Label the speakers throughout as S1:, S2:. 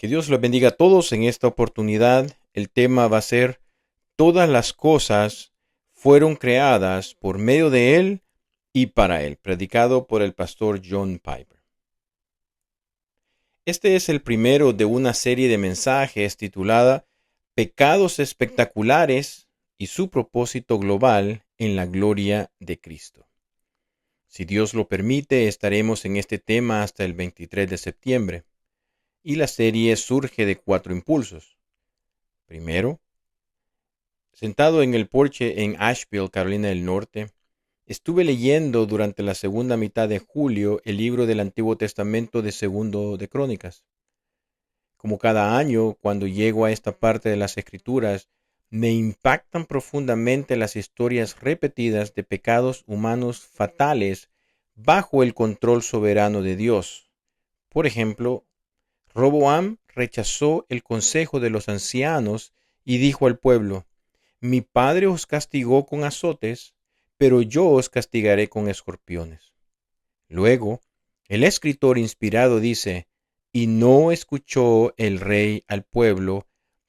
S1: Que Dios los bendiga a todos en esta oportunidad. El tema va a ser: todas las cosas fueron creadas por medio de Él y para Él, predicado por el pastor John Piper. Este es el primero de una serie de mensajes titulada Pecados espectaculares y su propósito global en la gloria de Cristo. Si Dios lo permite, estaremos en este tema hasta el 23 de septiembre. Y la serie surge de 4 impulsos. Primero, sentado en el porche en Asheville, Carolina del Norte, estuve leyendo durante la segunda mitad de julio el libro del Antiguo Testamento de Segundo de Crónicas. Como cada año, cuando llego a esta parte de las Escrituras, me impactan profundamente las historias repetidas de pecados humanos fatales bajo el control soberano de Dios. Por ejemplo, Roboam rechazó el consejo de los ancianos y dijo al pueblo: Mi padre os castigó con azotes, pero yo os castigaré con escorpiones. Luego, el escritor inspirado dice: Y no escuchó el rey al pueblo,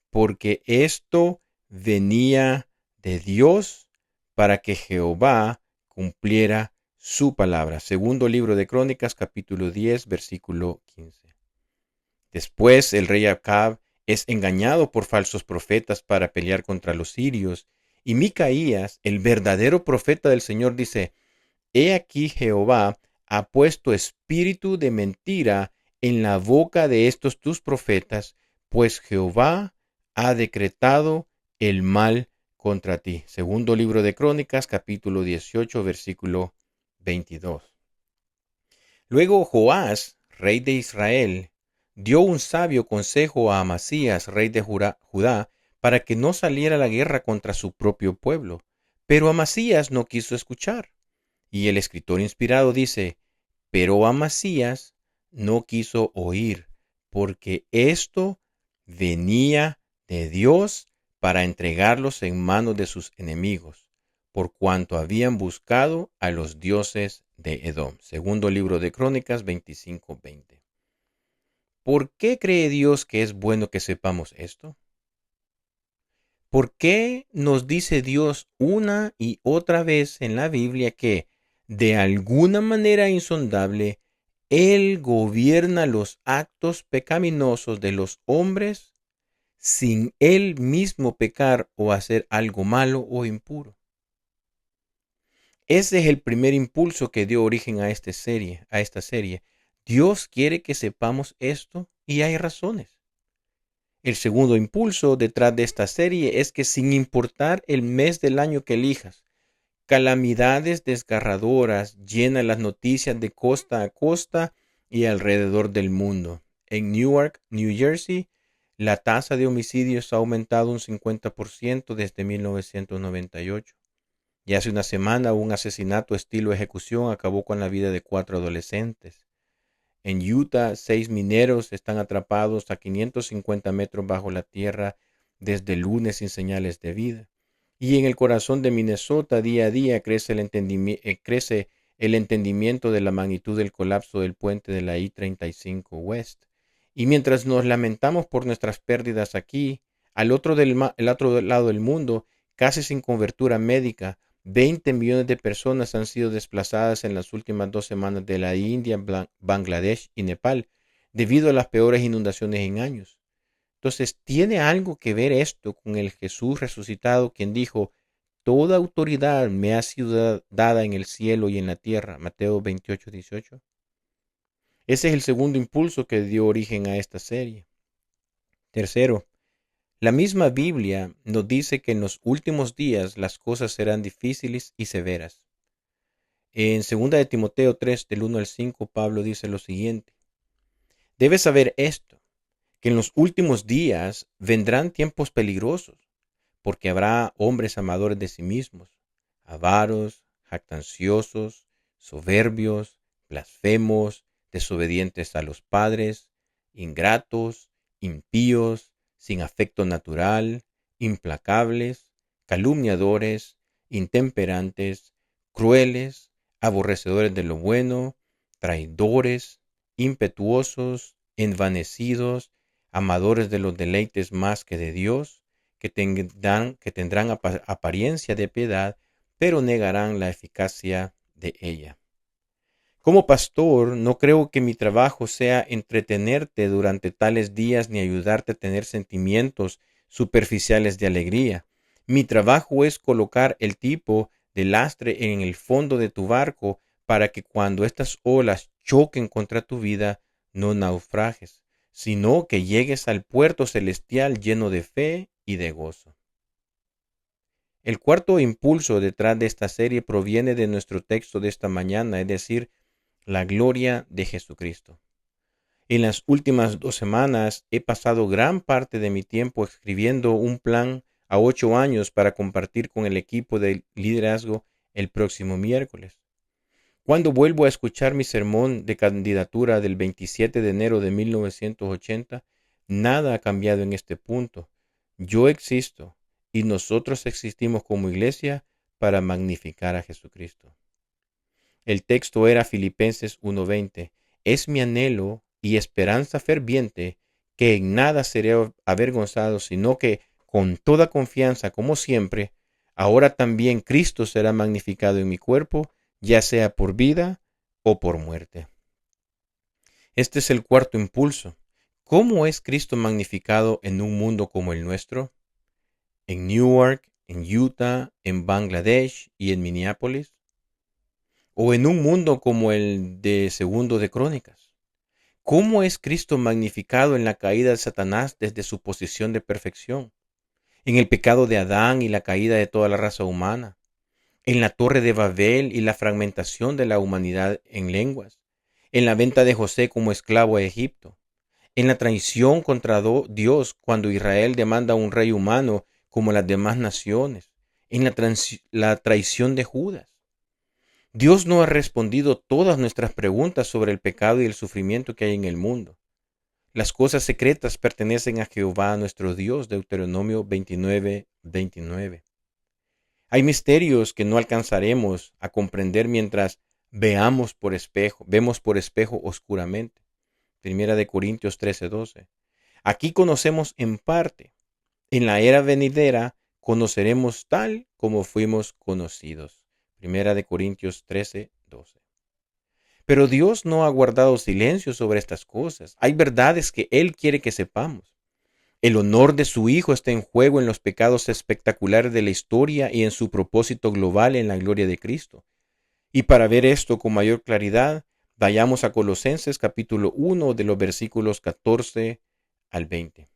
S1: porque esto venía de Dios, para que Jehová cumpliera su palabra. Segundo libro de Crónicas, capítulo 10, versículo 15. Después el rey Acab es engañado por falsos profetas para pelear contra los sirios. Y Micaías, el verdadero profeta del Señor, dice: He aquí Jehová ha puesto espíritu de mentira en la boca de estos tus profetas, pues Jehová ha decretado el mal contra ti. Segundo libro de Crónicas, capítulo 18, versículo 22. Luego Joás, rey de Israel, dio un sabio consejo a Amasías, rey de Judá, para que no saliera a la guerra contra su propio pueblo. Pero Amasías no quiso escuchar. Y el escritor inspirado dice: Pero Amasías no quiso oír, porque esto venía de Dios para entregarlos en manos de sus enemigos, por cuanto habían buscado a los dioses de Edom. Segundo libro de Crónicas 25:20. ¿Por qué cree Dios que es bueno que sepamos esto? ¿Por qué nos dice Dios una y otra vez en la Biblia que, de alguna manera insondable, Él gobierna los actos pecaminosos de los hombres sin Él mismo pecar o hacer algo malo o impuro? Ese es el primer impulso que dio origen a esta serie. Dios quiere que sepamos esto y hay razones. El segundo impulso detrás de esta serie es que, sin importar el mes del año que elijas, calamidades desgarradoras llenan las noticias de costa a costa y alrededor del mundo. En Newark, New Jersey, la tasa de homicidios ha aumentado un 50% desde 1998. Y hace una semana un asesinato estilo ejecución acabó con la vida de 4 adolescentes. En Utah, 6 mineros están atrapados a 550 metros bajo la tierra desde el lunes sin señales de vida. Y en el corazón de Minnesota, día a día, crece el entendimiento de la magnitud del colapso del puente de la I-35 West. Y mientras nos lamentamos por nuestras pérdidas aquí, el otro lado del mundo, casi sin cobertura médica, 20 millones de personas han sido desplazadas en las últimas 2 semanas de la India, Bangladesh y Nepal debido a las peores inundaciones en años. Entonces, ¿tiene algo que ver esto con el Jesús resucitado, quien dijo: Toda autoridad me ha sido dada en el cielo y en la tierra? Mateo 28:18. Ese es el segundo impulso que dio origen a esta serie. Tercero, la misma Biblia nos dice que en los últimos días las cosas serán difíciles y severas. En 2 de Timoteo 3, del 1 al 5, Pablo dice lo siguiente: Debes saber esto, que en los últimos días vendrán tiempos peligrosos, porque habrá hombres amadores de sí mismos, avaros, jactanciosos, soberbios, blasfemos, desobedientes a los padres, ingratos, impíos, sin afecto natural, implacables, calumniadores, intemperantes, crueles, aborrecedores de lo bueno, traidores, impetuosos, envanecidos, amadores de los deleites más que de Dios, que tendrán apariencia de piedad, pero negarán la eficacia de ella. Como pastor, no creo que mi trabajo sea entretenerte durante tales días ni ayudarte a tener sentimientos superficiales de alegría. Mi trabajo es colocar el tipo de lastre en el fondo de tu barco para que cuando estas olas choquen contra tu vida, no naufragues, sino que llegues al puerto celestial lleno de fe y de gozo. El cuarto impulso detrás de esta serie proviene de nuestro texto de esta mañana, es decir, la gloria de Jesucristo. En las últimas 2 semanas he pasado gran parte de mi tiempo escribiendo un plan a 8 años para compartir con el equipo de liderazgo el próximo miércoles. Cuando vuelvo a escuchar mi sermón de candidatura del 27 de enero de 1980, nada ha cambiado en este punto. Yo existo y nosotros existimos como iglesia para magnificar a Jesucristo. El texto era Filipenses 1:20. Es mi anhelo y esperanza ferviente que en nada seré avergonzado, sino que con toda confianza, como siempre, ahora también Cristo será magnificado en mi cuerpo, ya sea por vida o por muerte. Este es el cuarto impulso. ¿Cómo es Cristo magnificado en un mundo como el nuestro? En Newark, en Utah, en Bangladesh y en Minneapolis. O en un mundo como el de Segundo de Crónicas. ¿Cómo es Cristo magnificado en la caída de Satanás desde su posición de perfección? En el pecado de Adán y la caída de toda la raza humana. En la torre de Babel y la fragmentación de la humanidad en lenguas. En la venta de José como esclavo a Egipto. En la traición contra Dios cuando Israel demanda un rey humano como las demás naciones. En la traición de Judas. Dios no ha respondido todas nuestras preguntas sobre el pecado y el sufrimiento que hay en el mundo. Las cosas secretas pertenecen a Jehová nuestro Dios, Deuteronomio 29:29. Hay misterios que no alcanzaremos a comprender mientras vemos por espejo oscuramente. Primera de Corintios 13:12. Aquí conocemos en parte. En la era venidera conoceremos tal como fuimos conocidos. Primera de Corintios 13:12. Pero Dios no ha guardado silencio sobre estas cosas. Hay verdades que Él quiere que sepamos. El honor de su Hijo está en juego en los pecados espectaculares de la historia y en su propósito global en la gloria de Cristo. Y para ver esto con mayor claridad, vayamos a Colosenses capítulo 1 de los versículos 14 al 20.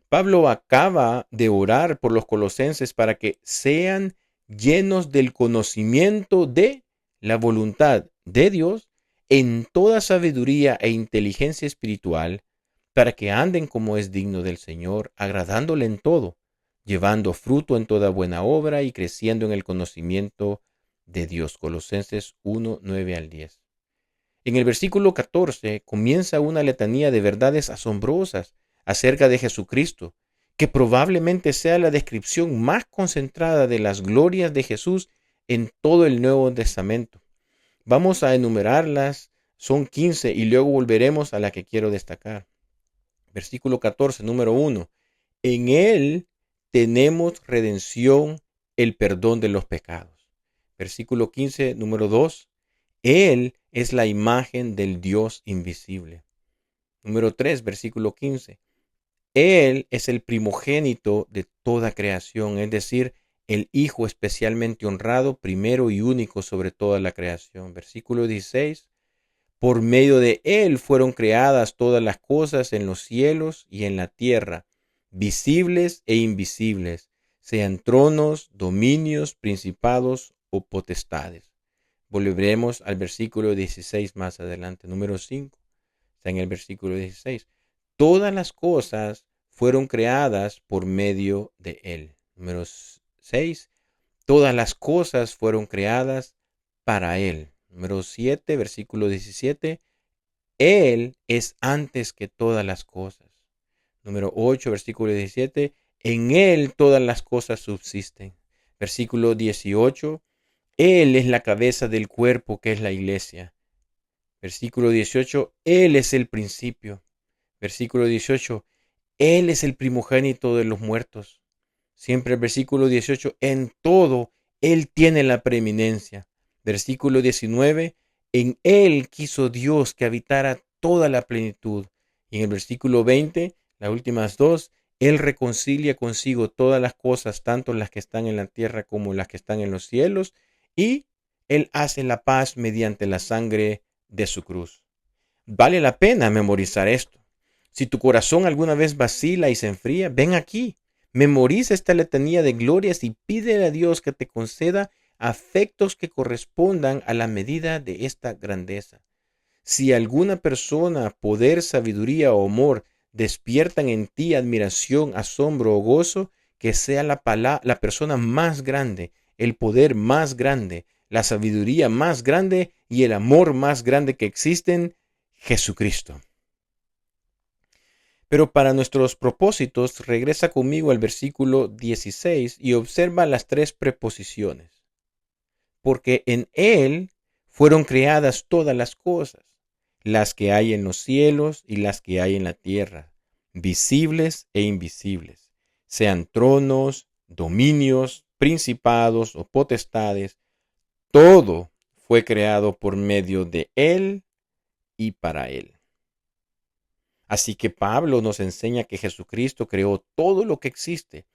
S1: Pablo acaba de orar por los colosenses para que sean llenos del conocimiento de la voluntad de Dios en toda sabiduría e inteligencia espiritual, para que anden como es digno del Señor, agradándole en todo, llevando fruto en toda buena obra y creciendo en el conocimiento de Dios. Colosenses 1, 9 al 10. En el versículo 14 comienza una letanía de verdades asombrosas acerca de Jesucristo, que probablemente sea la descripción más concentrada de las glorias de Jesús en todo el Nuevo Testamento. Vamos a enumerarlas, son 15 y luego volveremos a la que quiero destacar. Versículo 14, número 1. En Él tenemos redención, el perdón de los pecados. Versículo 15, número 2. Él es la imagen del Dios invisible. Número 3, versículo 15. Él es el primogénito de toda creación, es decir, el Hijo especialmente honrado, primero y único sobre toda la creación. Versículo 16. Por medio de Él fueron creadas todas las cosas en los cielos y en la tierra, visibles e invisibles, sean tronos, dominios, principados o potestades. Volveremos al versículo 16 más adelante. Número 5. Está en el versículo 16. Todas las cosas fueron creadas por medio de Él. Número 6. Todas las cosas fueron creadas para Él. Número 7, versículo 17. Él es antes que todas las cosas. Número 8, versículo 17. En Él todas las cosas subsisten. Versículo 18. Él es la cabeza del cuerpo que es la iglesia. Versículo 18. Él es el principio. Versículo 18. Él es el primogénito de los muertos. Siempre el versículo 18, en todo Él tiene la preeminencia. Versículo 19, en Él quiso Dios que habitara toda la plenitud. Y en el versículo 20, las últimas dos, Él reconcilia consigo todas las cosas, tanto las que están en la tierra como las que están en los cielos, y Él hace la paz mediante la sangre de su cruz. Vale la pena memorizar esto. Si tu corazón alguna vez vacila y se enfría, ven aquí. Memoriza esta letanía de glorias y pídele a Dios que te conceda afectos que correspondan a la medida de esta grandeza. Si alguna persona, poder, sabiduría o amor despiertan en ti admiración, asombro o gozo, que sea la persona más grande, el poder más grande, la sabiduría más grande y el amor más grande que existen, Jesucristo. Pero para nuestros propósitos, regresa conmigo al versículo 16 y observa las tres preposiciones. Porque en Él fueron creadas todas las cosas, las que hay en los cielos y las que hay en la tierra, visibles e invisibles, sean tronos, dominios, principados o potestades. Todo fue creado por medio de Él y para Él. Así que Pablo nos enseña que Jesucristo creó todo lo que existe.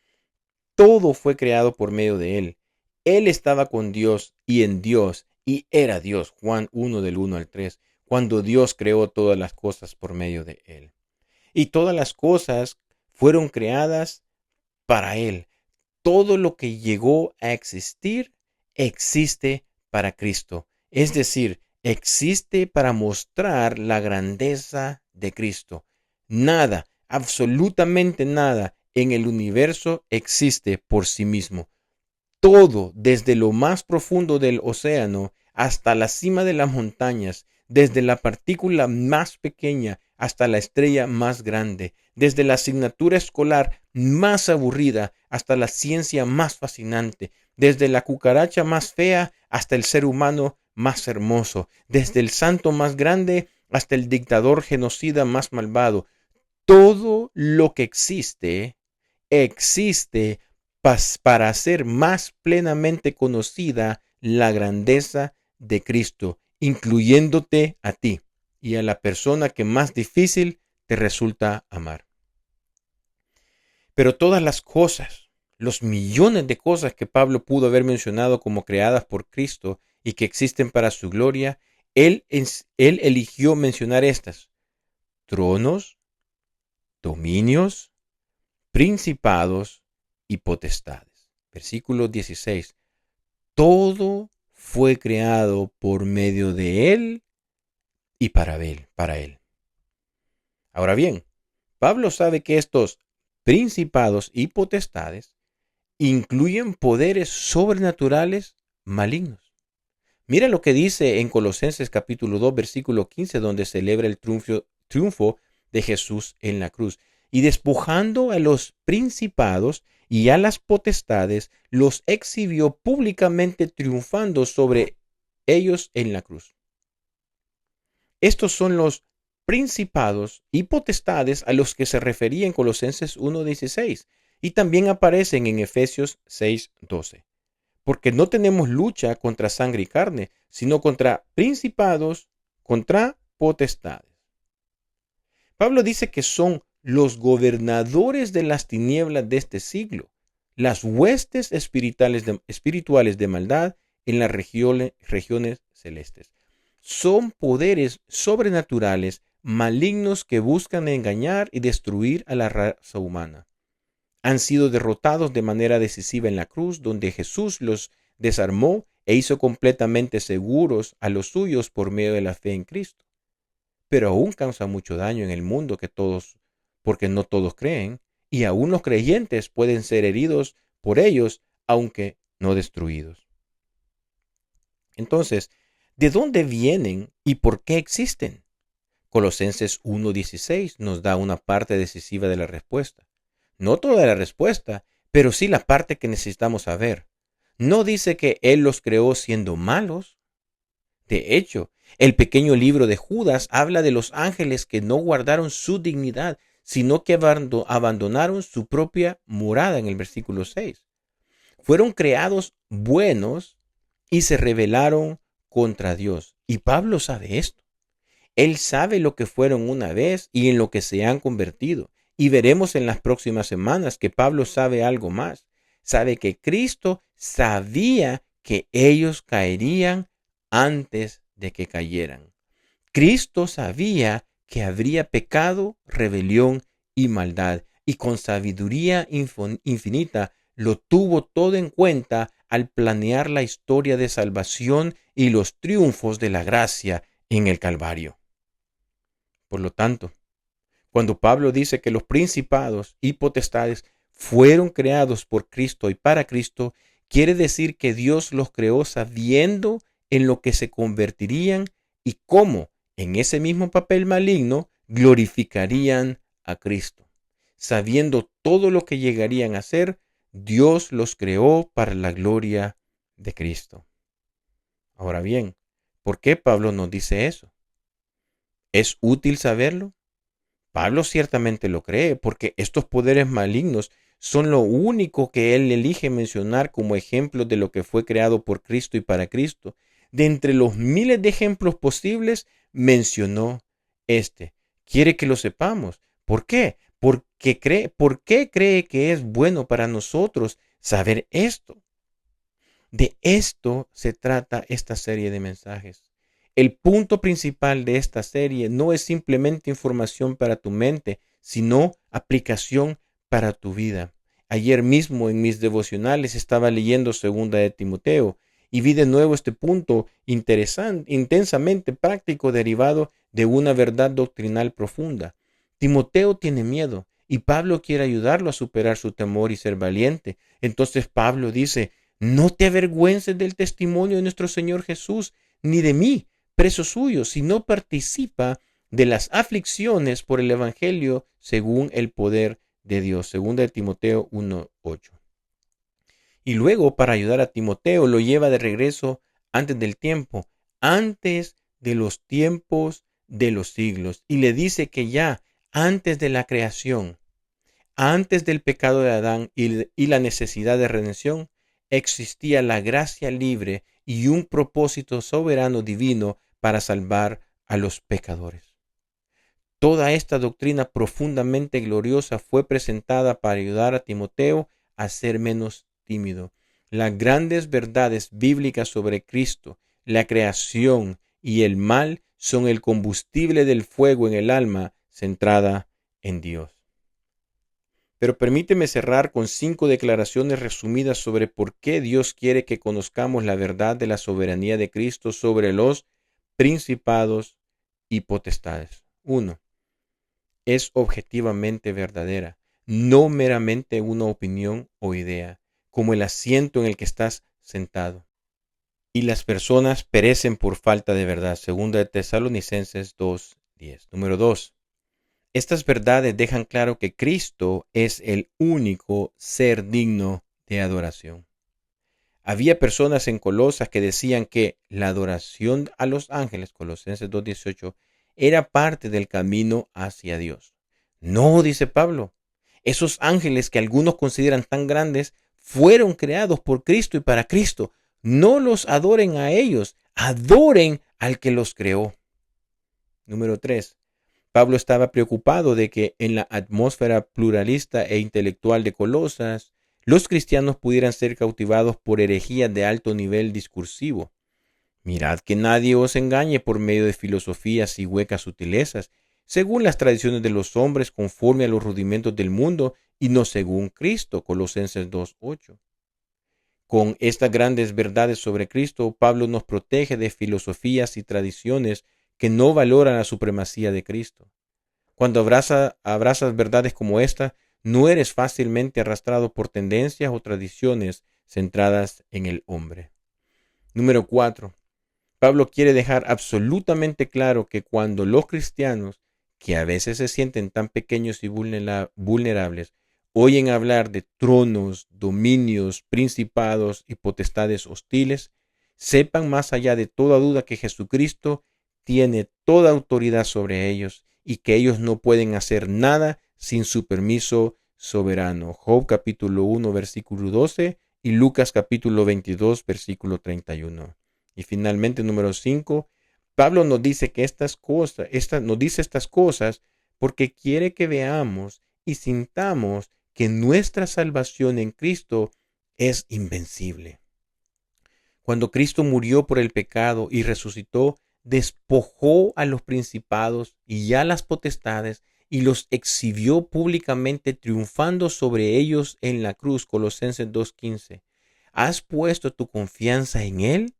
S1: Todo fue creado por medio de Él. Él estaba con Dios y en Dios y era Dios. Juan 1 del 1 al 3. Cuando Dios creó todas las cosas por medio de Él. Y todas las cosas fueron creadas para Él. Todo lo que llegó a existir existe para Cristo. Es decir, existe para mostrar la grandeza de Cristo. Nada, absolutamente nada en el universo existe por sí mismo. Todo, desde lo más profundo del océano hasta la cima de las montañas, desde la partícula más pequeña hasta la estrella más grande, desde la asignatura escolar más aburrida hasta la ciencia más fascinante, desde la cucaracha más fea hasta el ser humano más hermoso, desde el santo más grande hasta el dictador genocida más malvado. Todo lo que existe para hacer más plenamente conocida la grandeza de Cristo, incluyéndote a ti y a la persona que más difícil te resulta amar. Pero todas las cosas, los millones de cosas que Pablo pudo haber mencionado como creadas por Cristo y que existen para su gloria, él eligió mencionar estas: tronos, dominios, principados y potestades. Versículo 16. Todo fue creado por medio de Él y para Él. Ahora bien, Pablo sabe que estos principados y potestades incluyen poderes sobrenaturales malignos. Mira lo que dice en Colosenses capítulo 2, versículo 15, donde celebra el triunfo de Jesús en la cruz. Y despojando a los principados y a las potestades, los exhibió públicamente triunfando sobre ellos en la cruz. Estos son los principados y potestades a los que se refería en Colosenses 1:16 y también aparecen en Efesios 6:12. Porque no tenemos lucha contra sangre y carne, sino contra principados, contra potestades. Pablo dice que son los gobernadores de las tinieblas de este siglo, las huestes espirituales de maldad en las regiones celestes. Son poderes sobrenaturales malignos que buscan engañar y destruir a la raza humana. Han sido derrotados de manera decisiva en la cruz, donde Jesús los desarmó e hizo completamente seguros a los suyos por medio de la fe en Cristo. Pero aún causa mucho daño en el mundo porque no todos creen, y aún los creyentes pueden ser heridos por ellos, aunque no destruidos. Entonces, ¿de dónde vienen y por qué existen? Colosenses 1:16 nos da una parte decisiva de la respuesta. No toda la respuesta, pero sí la parte que necesitamos saber. No dice que Él los creó siendo malos. De hecho, el pequeño libro de Judas habla de los ángeles que no guardaron su dignidad, sino que abandonaron su propia morada en el versículo 6. Fueron creados buenos y se rebelaron contra Dios. Y Pablo sabe esto. Él sabe lo que fueron una vez y en lo que se han convertido. Y veremos en las próximas semanas que Pablo sabe algo más. Sabe que Cristo sabía que ellos caerían antes de que cayeran. Cristo sabía que habría pecado, rebelión y maldad. Y con sabiduría infinita lo tuvo todo en cuenta al planear la historia de salvación y los triunfos de la gracia en el Calvario. Por lo tanto, cuando Pablo dice que los principados y potestades fueron creados por Cristo y para Cristo, quiere decir que Dios los creó sabiendo en lo que se convertirían y cómo en ese mismo papel maligno glorificarían a Cristo. Sabiendo todo lo que llegarían a ser, Dios los creó para la gloria de Cristo. Ahora bien, ¿por qué Pablo nos dice eso? ¿Es útil saberlo? Pablo ciertamente lo cree, porque estos poderes malignos son lo único que él elige mencionar como ejemplos de lo que fue creado por Cristo y para Cristo. De entre los miles de ejemplos posibles, mencionó este. Quiere que lo sepamos. ¿Por qué? ¿Por qué cree que es bueno para nosotros saber esto? De esto se trata esta serie de mensajes. El punto principal de esta serie no es simplemente información para tu mente, sino aplicación para tu vida. Ayer mismo en mis devocionales estaba leyendo 2 de Timoteo y vi de nuevo este punto interesante, intensamente práctico derivado de una verdad doctrinal profunda. Timoteo tiene miedo y Pablo quiere ayudarlo a superar su temor y ser valiente. Entonces Pablo dice: no te avergüences del testimonio de nuestro Señor Jesús, ni de mí, preso suyo, sino participa de las aflicciones por el Evangelio según el poder de Dios. 2 de Timoteo 1:8. Y luego, para ayudar a Timoteo, lo lleva de regreso antes del tiempo, antes de los tiempos de los siglos. Y le dice que ya antes de la creación, antes del pecado de Adán y la necesidad de redención, existía la gracia libre y un propósito soberano divino para salvar a los pecadores. Toda esta doctrina profundamente gloriosa fue presentada para ayudar a Timoteo a ser menos tímido. Las grandes verdades bíblicas sobre Cristo, la creación y el mal son el combustible del fuego en el alma centrada en Dios. Pero permíteme cerrar con 5 declaraciones resumidas sobre por qué Dios quiere que conozcamos la verdad de la soberanía de Cristo sobre los principados y potestades. 1. Es objetivamente verdadera, no meramente una opinión o idea, como el asiento en el que estás sentado. Y las personas perecen por falta de verdad. 2 de Tesalonicenses 2:10. Número 2. Estas verdades dejan claro que Cristo es el único ser digno de adoración. Había personas en Colosas que decían que la adoración a los ángeles, Colosenses 2:18, era parte del camino hacia Dios. No, dice Pablo, esos ángeles que algunos consideran tan grandes fueron creados por Cristo y para Cristo. No los adoren a ellos, adoren al que los creó. Número 3. Pablo estaba preocupado de que en la atmósfera pluralista e intelectual de Colosas, los cristianos pudieran ser cautivados por herejías de alto nivel discursivo. Mirad que nadie os engañe por medio de filosofías y huecas sutilezas, según las tradiciones de los hombres, conforme a los rudimentos del mundo, y no según Cristo. Colosenses 2:8. Con estas grandes verdades sobre Cristo, Pablo nos protege de filosofías y tradiciones que no valoran la supremacía de Cristo. Cuando abrazas verdades como esta, no eres fácilmente arrastrado por tendencias o tradiciones centradas en el hombre. Número 4. Pablo quiere dejar absolutamente claro que cuando los cristianos, que a veces se sienten tan pequeños y vulnerables, oyen hablar de tronos, dominios, principados y potestades hostiles, sepan más allá de toda duda que Jesucristo tiene toda autoridad sobre ellos y que ellos no pueden hacer nada sin su permiso soberano. Job capítulo 1, versículo 12 y Lucas capítulo 22, versículo 31. Y finalmente, número 5, Pablo nos dice que nos dice estas cosas porque quiere que veamos y sintamos que nuestra salvación en Cristo es invencible. Cuando Cristo murió por el pecado y resucitó, despojó a los principados y a las potestades y los exhibió públicamente triunfando sobre ellos en la cruz. Colosenses 2:15. ¿Has puesto tu confianza en Él?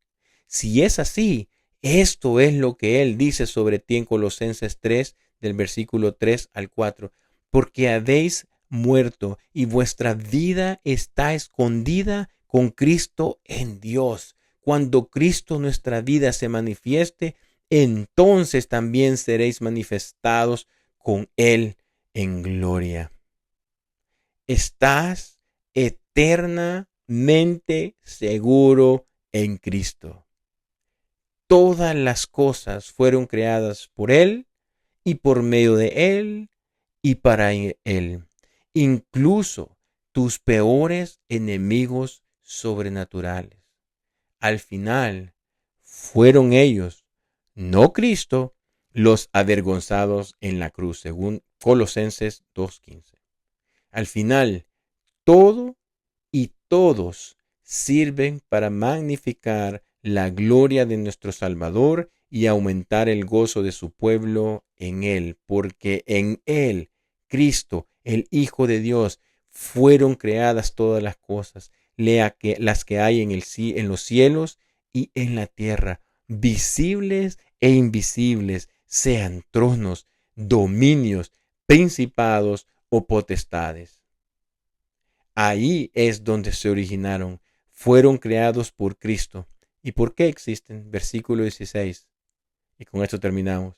S1: Si es así, esto es lo que Él dice sobre ti en Colosenses 3, del versículo 3 al 4. Porque habéis muerto y vuestra vida está escondida con Cristo en Dios. Cuando Cristo nuestra vida se manifieste, entonces también seréis manifestados con Él en gloria. Estás eternamente seguro en Cristo. Todas las cosas fueron creadas por Él y por medio de Él y para Él. Incluso tus peores enemigos sobrenaturales. Al final, fueron ellos, no Cristo, los avergonzados en la cruz, según Colosenses 2:15. Al final, todo y todos sirven para magnificar la gloria de nuestro Salvador y aumentar el gozo de su pueblo en Él, porque en Él, Cristo, el Hijo de Dios, fueron creadas todas las cosas, las que hay en los cielos y en la tierra, visibles e invisibles, sean tronos, dominios, principados o potestades. Ahí es donde se originaron, fueron creados por Cristo. ¿Y por qué existen? Versículo 16. Y con esto terminamos.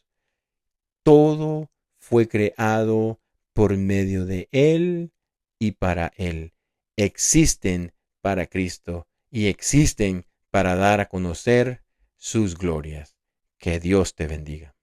S1: Todo fue creado por medio de Él y para Él. Existen para Cristo y existen para dar a conocer sus glorias. Que Dios te bendiga.